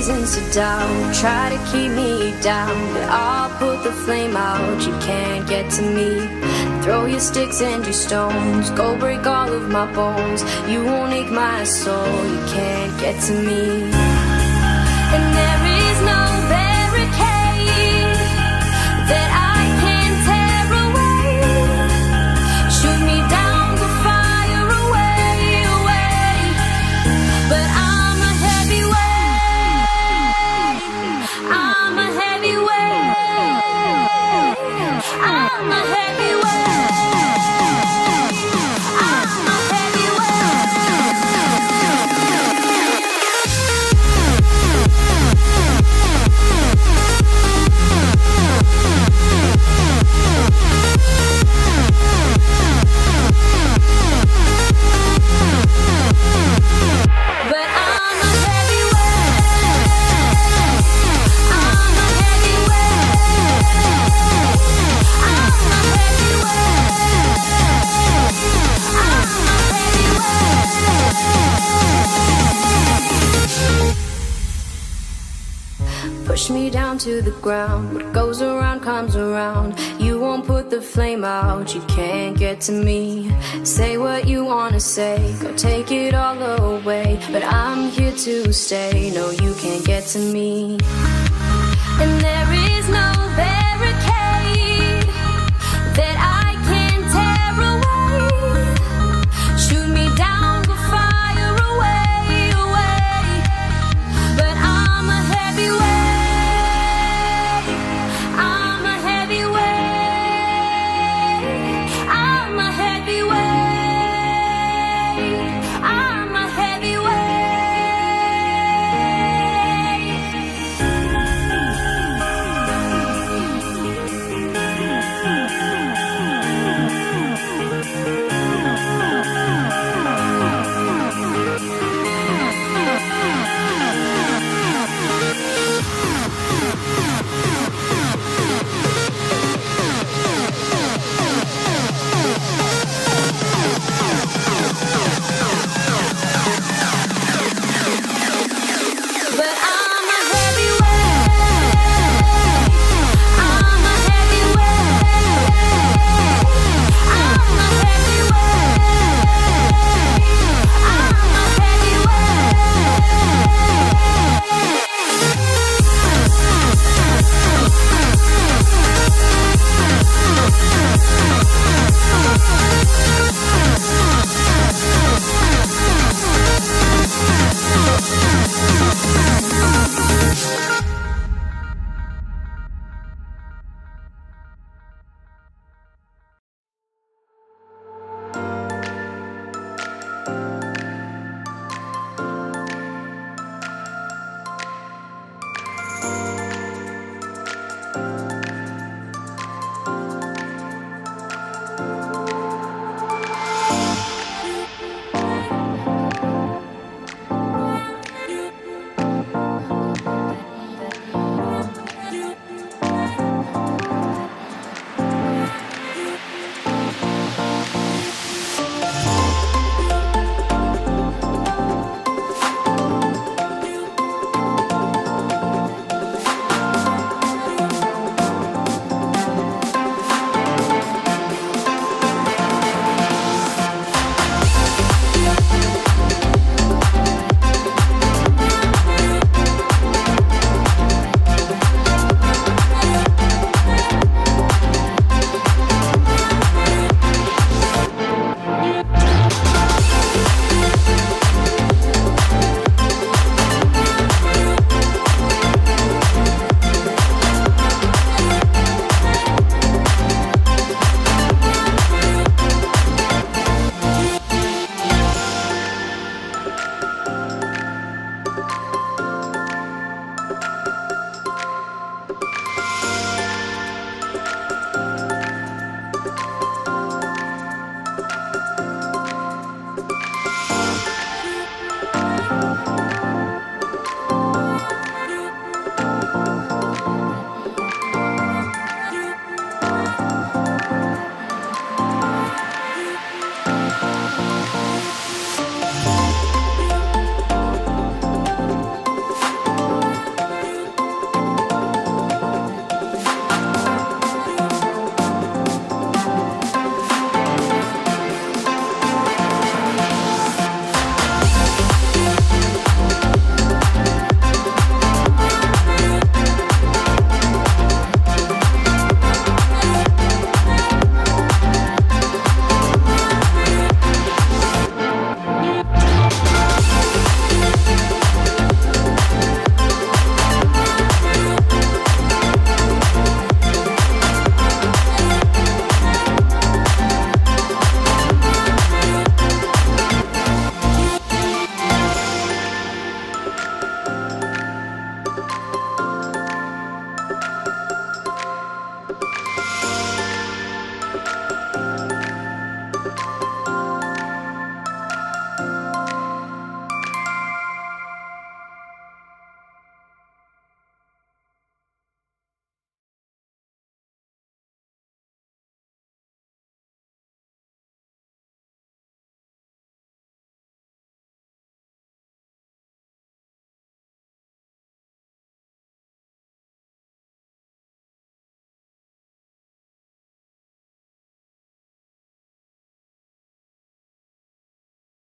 reasons to doubt, try to keep me down, but I'll put the flame out. You can't get to me. Throw your sticks and your stones, go break all of my bones. You won't ache my soul. You can't get to me. And there is no barricade that I can tear away. Shoot me down, go fire away, away. But I'm a heavyweight. I'm a heavyweight. I'm a heavyweight. Push me down to the ground. What goes around comes around. You won't put the flame out. You can't get to me. Say what you wanna say, go take it all away, but I'm here to stay. No, you can't get to me. And there is no